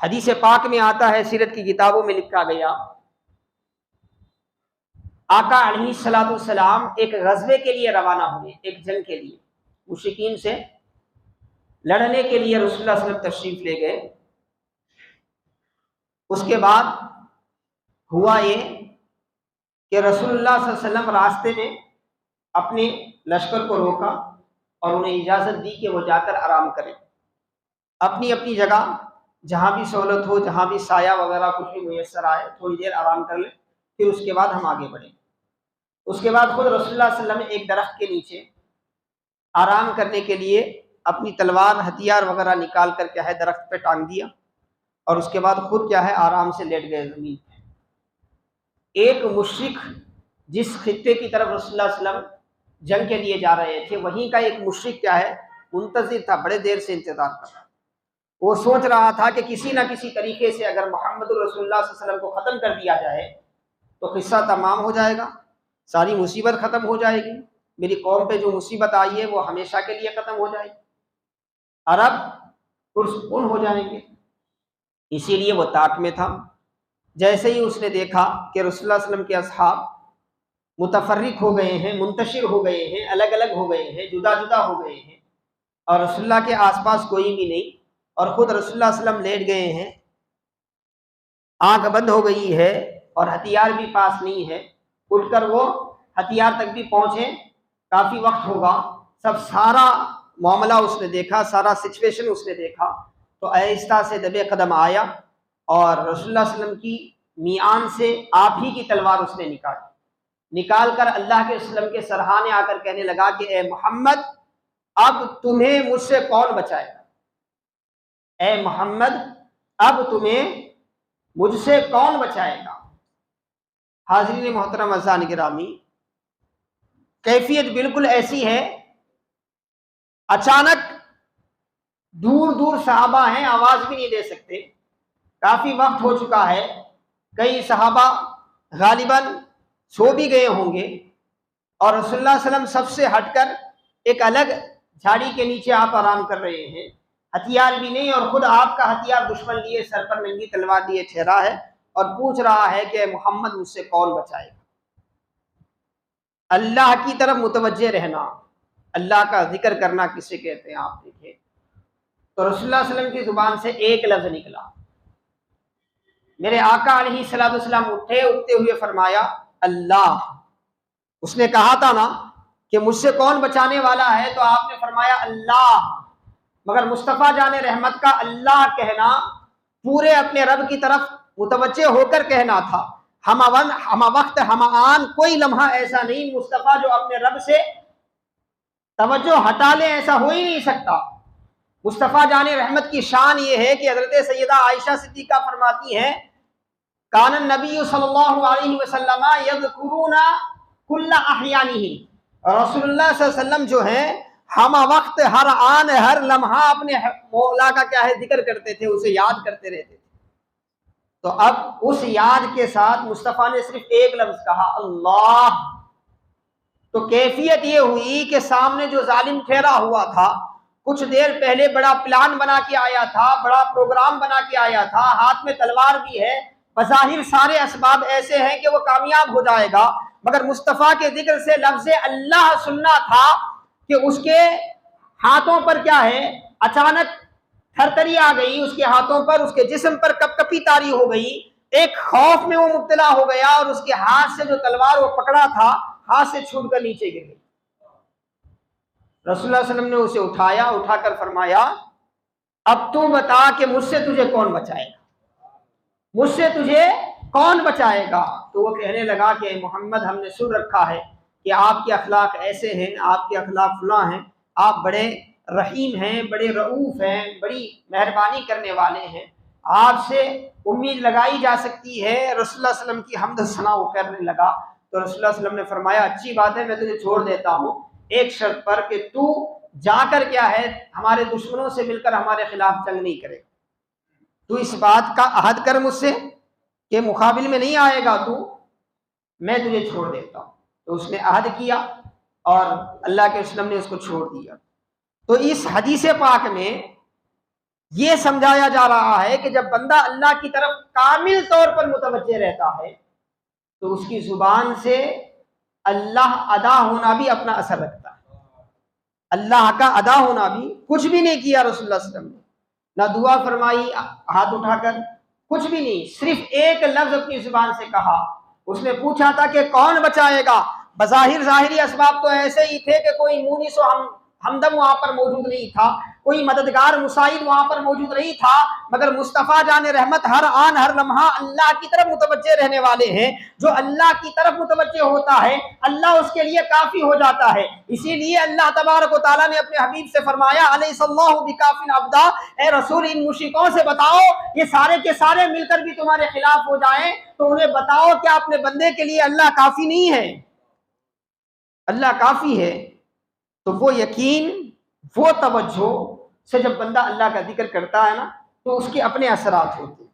حدیث پاک میں آتا ہے، سیرت کی کتابوں میں لکھا گیا، آقا علیہ الصلوۃ والسلام ایک غزوے کے لیے روانہ ہوئے، ایک جنگ کے لیے، مشرکین سے لڑنے کے لیے رسول اللہ صلی اللہ علیہ وسلم تشریف لے گئے۔ اس کے بعد ہوا یہ کہ رسول اللہ صلی اللہ علیہ وسلم راستے میں اپنے لشکر کو روکا اور انہیں اجازت دی کہ وہ جا کر آرام کریں، اپنی اپنی جگہ جہاں بھی سہولت ہو، جہاں بھی سایہ وغیرہ کچھ بھی میسر آئے، تھوڑی دیر آرام کر لیں، پھر اس کے بعد ہم آگے بڑھیں۔ اس کے بعد خود رسول اللہ صلی اللہ علیہ وسلم نے ایک درخت کے نیچے آرام کرنے کے لیے اپنی تلوار ہتھیار وغیرہ نکال کر کیا ہے درخت پہ ٹانگ دیا، اور اس کے بعد خود کیا ہے آرام سے لیٹ گئے زمین پہ۔ ایک مشرک جس خطے کی طرف رسول اللہ صلی اللہ علیہ وسلم جنگ کے لیے جا رہے تھے، وہیں کا ایک مشرک کیا ہے منتظر تھا، بڑے دیر سے انتظار کر رہا۔ وہ سوچ رہا تھا کہ کسی نہ کسی طریقے سے اگر محمد رسول اللہ صلی اللہ علیہ وسلم کو ختم کر دیا جائے تو قصہ تمام ہو جائے گا، ساری مصیبت ختم ہو جائے گی، میری قوم پہ جو مصیبت آئی ہے وہ ہمیشہ کے لیے ختم ہو جائے گی، عرب پرسکون ہو جائیں گے۔ اسی لیے وہ طاق میں تھا۔ جیسے ہی اس نے دیکھا کہ رسول اللہ صلی اللہ علیہ وسلم کے اصحاب متفرق ہو گئے ہیں، منتشر ہو گئے ہیں، الگ الگ ہو گئے ہیں، جدا جدا ہو گئے ہیں، اور رسول اللہ کے آس پاس کوئی بھی نہیں، اور خود رسول اللہ صلی اللہ علیہ وسلم لیٹ گئے ہیں، آنکھ بند ہو گئی ہے اور ہتھیار بھی پاس نہیں ہے، اٹھ کر وہ ہتھیار تک بھی پہنچے، کافی وقت ہوگا، سارا معاملہ اس نے دیکھا، سارا سچویشن اس نے دیکھا، تو آہستہ سے دبے قدم آیا اور رسول اللہ صلی اللہ علیہ وسلم کی میان سے آپ ہی کی تلوار اس نے نکال کر اللہ کے وسلم کے سرہانے آ کر کہنے لگا کہ اے محمد، اب تمہیں مجھ سے کون بچائے گا؟ اے محمد، اب تمہیں مجھ سے کون بچائے گا؟ حاضرین محترم اذان گرامی، کیفیت بالکل ایسی ہے، اچانک دور دور صحابہ ہیں، آواز بھی نہیں دے سکتے، کافی وقت ہو چکا ہے، کئی صحابہ غالباً سو بھی گئے ہوں گے، اور رسول اللہ صلی اللہ علیہ وسلم سب سے ہٹ کر ایک الگ جھاڑی کے نیچے آپ آرام کر رہے ہیں، ہتھیار بھی نہیں، اور خود آپ کا ہتھیار دشمن لیے سر پر ننگی تلوار لیے ٹھہرا ہے اور پوچھ رہا ہے کہ محمد مجھ سے کون بچائے گا؟ اللہ کی طرف متوجہ رہنا، اللہ کا ذکر کرنا کسے کہتے ہیں آپ دیکھیں، تو رسول اللہ صلی اللہ علیہ وسلم کی زبان سے ایک لفظ نکلا، میرے آقا علیہ الصلوۃ والسلام اٹھتے ہوئے فرمایا اللہ۔ اس نے کہا تھا نا کہ مجھ سے کون بچانے والا ہے، تو آپ نے فرمایا اللہ، مگر مصطفیٰ جان رحمت کا اللہ کہنا پورے اپنے رب کی طرف متوجہ ہو کر کہنا تھا، ہم وقت ہم آن کوئی لمحہ ایسا نہیں مصطفیٰ جو اپنے رب سے توجہ ہٹا لے، ایسا ہو ہی نہیں سکتا۔ مصطفیٰ جان رحمت کی شان یہ ہے کہ حضرت سیدہ عائشہ صدیقہ فرماتی ہیں کان النبی صلی اللہ علیہ وسلم یذکرون کل احیانہ، رسول اللہ صلی اللہ علیہ وسلم جو ہیں ہم وقت ہر آن ہر لمحہ اپنے مولا کا کیا ہے ذکر کرتے تھے، اسے یاد کرتے رہتے تھے۔ تو اب اس یاد کے ساتھ مصطفیٰ نے صرف ایک لفظ کہا اللہ، تو کیفیت یہ ہوئی کہ سامنے جو ظالم ٹھہرا ہوا تھا، کچھ دیر پہلے بڑا پلان بنا کے آیا تھا، بڑا پروگرام بنا کے آیا تھا، ہاتھ میں تلوار بھی ہے، بظاہر سارے اسباب ایسے ہیں کہ وہ کامیاب ہو جائے گا، مگر مصطفیٰ کے ذکر سے لفظ اللہ سننا تھا کہ اس کے ہاتھوں پر کیا ہے اچانک تھرتری آ گئی، اس کے ہاتھوں پر، اس کے جسم پر کپ کپی طاری ہو گئی، ایک خوف میں وہ مبتلا ہو گیا، اور اس کے ہاتھ سے جو تلوار وہ پکڑا تھا ہاتھ سے چھوٹ کر نیچے گر گئی۔ رسول اللہ صلی اللہ علیہ وسلم نے اسے اٹھا کر فرمایا اب تو بتا کہ مجھ سے تجھے کون بچائے گا، مجھ سے تجھے کون بچائے گا؟ تو وہ کہنے لگا کہ محمد ہم نے سن رکھا ہے کہ آپ کے اخلاق ایسے ہیں، آپ کے اخلاق فلاں ہیں، آپ بڑے رحیم ہیں، بڑے رؤوف ہیں، بڑی مہربانی کرنے والے ہیں، آپ سے امید لگائی جا سکتی ہے۔ رسول اللہ صلی اللہ علیہ وسلم کی حمد و ثنا وہ کرنے لگا، تو رسول اللہ صلی اللہ علیہ وسلم نے فرمایا اچھی بات ہے، میں تجھے چھوڑ دیتا ہوں ایک شرط پر کہ تو جا کر کیا ہے ہمارے دشمنوں سے مل کر ہمارے خلاف جنگ نہیں کرے، تو اس بات کا عہد کر مجھ سے کہ مقابل میں نہیں آئے گا تو میں تجھے چھوڑ دیتا ہوں۔ تو اس نے عہد کیا اور اللہ کے وسلم نے اس کو چھوڑ دیا۔ تو اس حدیث پاک میں یہ سمجھایا جا رہا ہے کہ جب بندہ اللہ کی طرف کامل طور پر متوجہ رہتا ہے تو اس کی زبان سے اللہ ادا ہونا بھی اپنا اثر رکھتا ہے. اللہ کا ادا ہونا بھی، کچھ بھی نہیں کیا رسول اللہ صلی اللہ علیہ وسلم نے، نہ دعا فرمائی ہاتھ اٹھا کر، کچھ بھی نہیں، صرف ایک لفظ اپنی زبان سے کہا. اس نے پوچھا تھا کہ کون بچائے گا؟ بظاہر ظاہری اسباب تو ایسے ہی تھے کہ کوئی مونس و ہمدم وہاں پر موجود نہیں تھا، کوئی مددگار مساعد وہاں پر موجود نہیں تھا، مگر مصطفیٰ جان رحمت ہر آن ہر لمحہ اللہ کی طرف متوجہ رہنے والے ہیں. جو اللہ کی طرف متوجہ ہوتا ہے اللہ اس کے لیے کافی ہو جاتا ہے. اسی لیے اللہ تبارک و تعالیٰ نے اپنے حبیب سے فرمایا علیہ اللہ بکافٍ عبدا، اے رسول ان مشرکوں سے بتاؤ یہ سارے کے سارے مل کر بھی تمہارے خلاف ہو جائیں تو انہیں بتاؤ کہ اپنے بندے کے لیے اللہ کافی نہیں ہے، اللہ کافی ہے. تو وہ یقین، وہ توجہ سے جب بندہ اللہ کا ذکر کرتا ہے نا تو اس کے اپنے اثرات ہوتے ہیں.